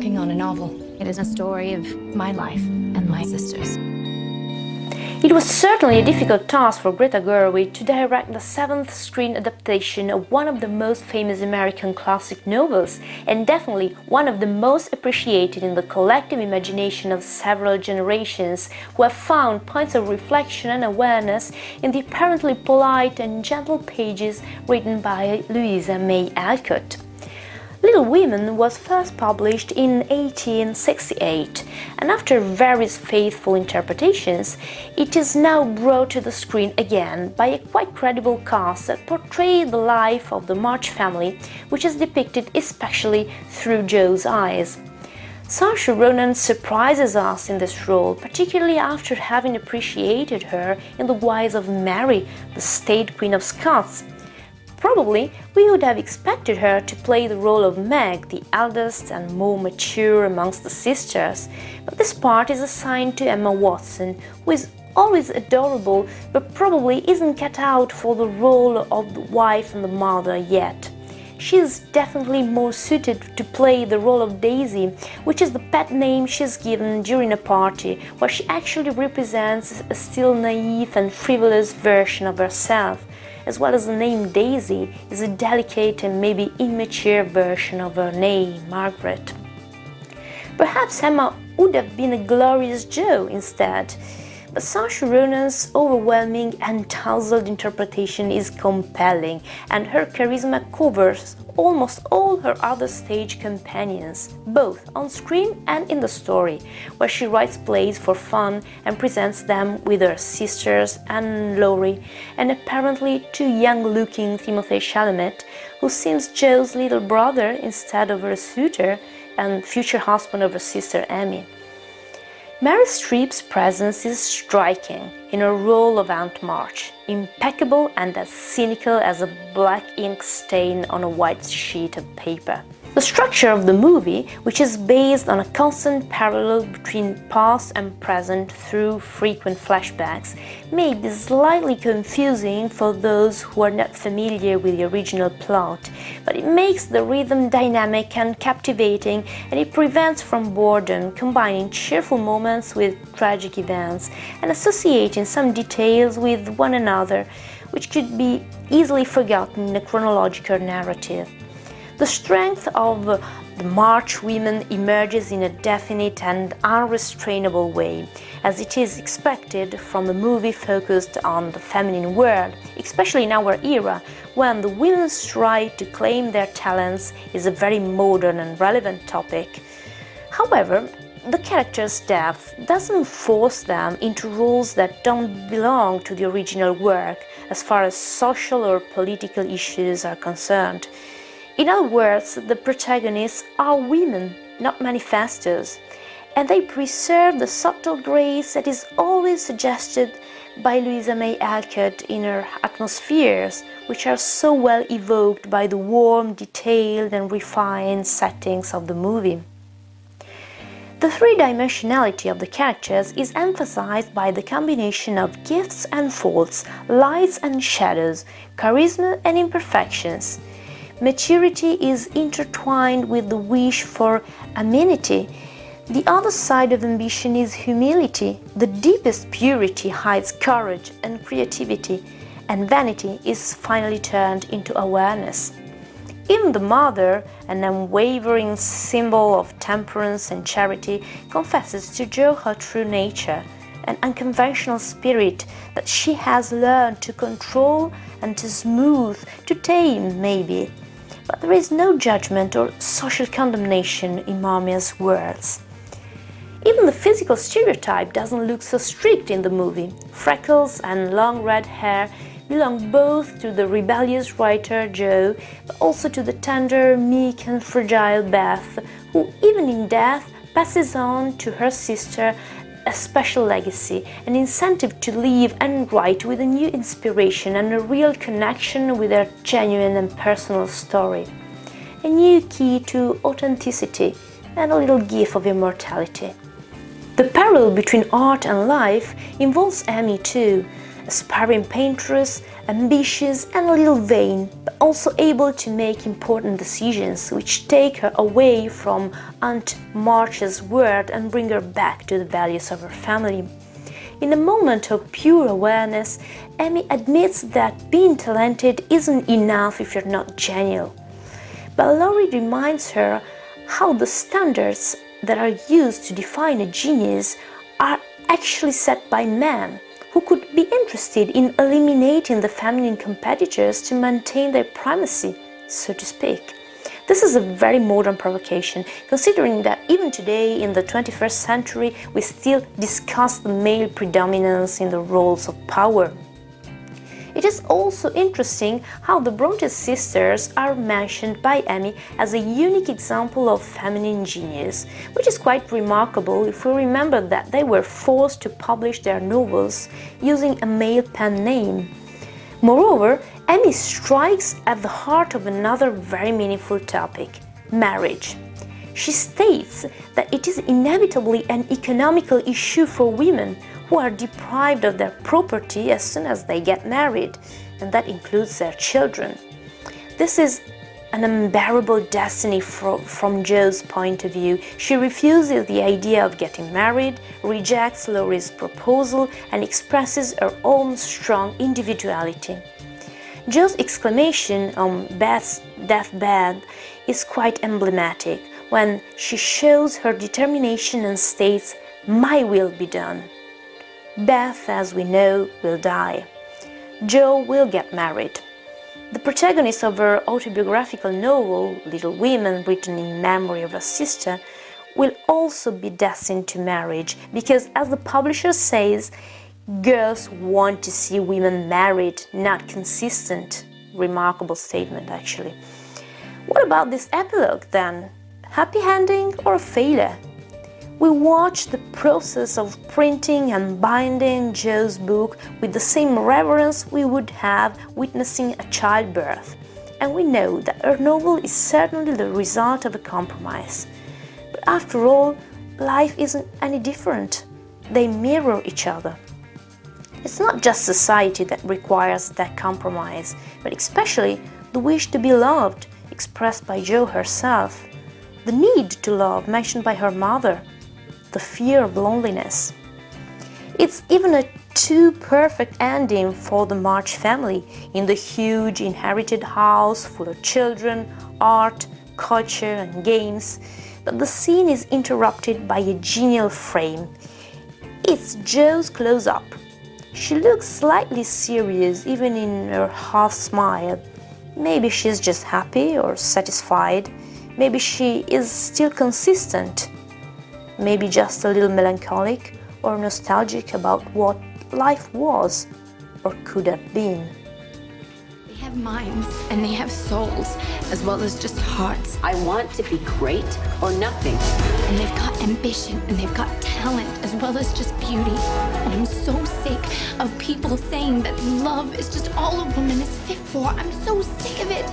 working on a novel. It is a story of my life and my sister's. It was certainly a difficult task for Greta Gerwig to direct the seventh screen adaptation of one of the most famous American classic novels, and definitely one of the most appreciated in the collective imagination of several generations who have found points of reflection and awareness in the apparently polite and gentle pages written by Louisa May Alcott. Little Women was first published in 1868, and after various faithful interpretations, it is now brought to the screen again by a quite credible cast that portrays the life of the March family, which is depicted especially through Jo's eyes. Saoirse Ronan surprises us in this role, particularly after having appreciated her in the guise of Mary, the State Queen of Scots. Probably, we would have expected her to play the role of Meg, the eldest and more mature amongst the sisters, but this part is assigned to Emma Watson, who is always adorable but probably isn't cut out for the role of the wife and the mother yet. She is definitely more suited to play the role of Daisy, which is the pet name she is given during a party, where she actually represents a still naive and frivolous version of herself, as well as the name Daisy is a delicate and maybe immature version of her name, Margaret. Perhaps Emma would have been a glorious Jo instead, but Saoirse Ronan's overwhelming and dazzled interpretation is compelling, and her charisma covers almost all her other stage companions, both on screen and in the story, where she writes plays for fun and presents them with her sisters Anne and Laurie, and apparently too young-looking Timothée Chalamet, who seems Jo's little brother instead of her suitor and future husband of her sister Amy. Meryl Streep's presence is striking in her role of Aunt March, impeccable and as cynical as a black ink stain on a white sheet of paper. The structure of the movie, which is based on a constant parallel between past and present through frequent flashbacks, may be slightly confusing for those who are not familiar with the original plot, but it makes the rhythm dynamic and captivating, and it prevents from boredom, combining cheerful moments with tragic events and associating some details with one another, which could be easily forgotten in a chronological narrative. The strength of the March women emerges in a definite and unrestrainable way, as it is expected from a movie focused on the feminine world, especially in our era, when the women's right to claim their talents is a very modern and relevant topic. However, the characters' depth doesn't force them into roles that don't belong to the original work as far as social or political issues are concerned. In other words, the protagonists are women, not manifestos, and they preserve the subtle grace that is always suggested by Louisa May Alcott in her atmospheres, which are so well evoked by the warm, detailed and refined settings of the movie. The three-dimensionality of the characters is emphasized by the combination of gifts and faults, lights and shadows, charisma and imperfections. Maturity is intertwined with the wish for amenity. The other side of ambition is humility. The deepest purity hides courage and creativity, and vanity is finally turned into awareness. Even the mother, an unwavering symbol of temperance and charity, confesses to Jo her true nature, an unconventional spirit that she has learned to control and to smooth, to tame maybe. But there is no judgment or social condemnation in Marmia's words. Even the physical stereotype doesn't look so strict in the movie. Freckles and long red hair belong both to the rebellious writer Jo, but also to the tender, meek and fragile Beth, who even in death passes on to her sister a special legacy, an incentive to live and write with a new inspiration and a real connection with her genuine and personal story. A new key to authenticity and a little gift of immortality. The parallel between art and life involves Amy too, aspiring paintress, ambitious and a little vain, but also able to make important decisions which take her away from Aunt March's world and bring her back to the values of her family. In a moment of pure awareness, Amy admits that being talented isn't enough if you're not genial. But Laurie reminds her how the standards that are used to define a genius are actually set by men, who could be interested in eliminating the feminine competitors to maintain their primacy, so to speak. This is a very modern provocation, considering that even today, in the 21st century, we still discuss the male predominance in the roles of power. It is also interesting how the Bronte sisters are mentioned by Amy as a unique example of feminine genius, which is quite remarkable if we remember that they were forced to publish their novels using a male pen name. Moreover, Amy strikes at the heart of another very meaningful topic: marriage. She states that it is inevitably an economical issue for women who are deprived of their property as soon as they get married, and that includes their children. This is an unbearable destiny from Jo's point of view. She refuses the idea of getting married, rejects Laurie's proposal, and expresses her own strong individuality. Jo's exclamation on Beth's deathbed is quite emblematic when she shows her determination and states, "My will be done." Beth, as we know, will die. Jo will get married. The protagonist of her autobiographical novel, Little Women, written in memory of her sister, will also be destined to marriage because, as the publisher says, girls want to see women married, not consistent. Remarkable statement, actually. What about this epilogue then? Happy ending or a failure? We watch the process of printing and binding Jo's book with the same reverence we would have witnessing a childbirth, and we know that her novel is certainly the result of a compromise. But after all, life isn't any different. They mirror each other. It's not just society that requires that compromise, but especially the wish to be loved, expressed by Jo herself, the need to love mentioned by her mother, the fear of loneliness. It's even a too perfect ending for the March family in the huge inherited house full of children, art, culture and games, but the scene is interrupted by a genial frame. It's Jo's close-up. She looks slightly serious even in her half smile. Maybe she's just happy or satisfied. Maybe she is still consistent. Maybe just a little melancholic or nostalgic about what life was or could have been. They have minds and they have souls, as well as just hearts. I want to be great or nothing. And they've got ambition and they've got talent, as well as just beauty. I'm so sick of people saying that love is just all a woman is fit for. I'm so sick of it.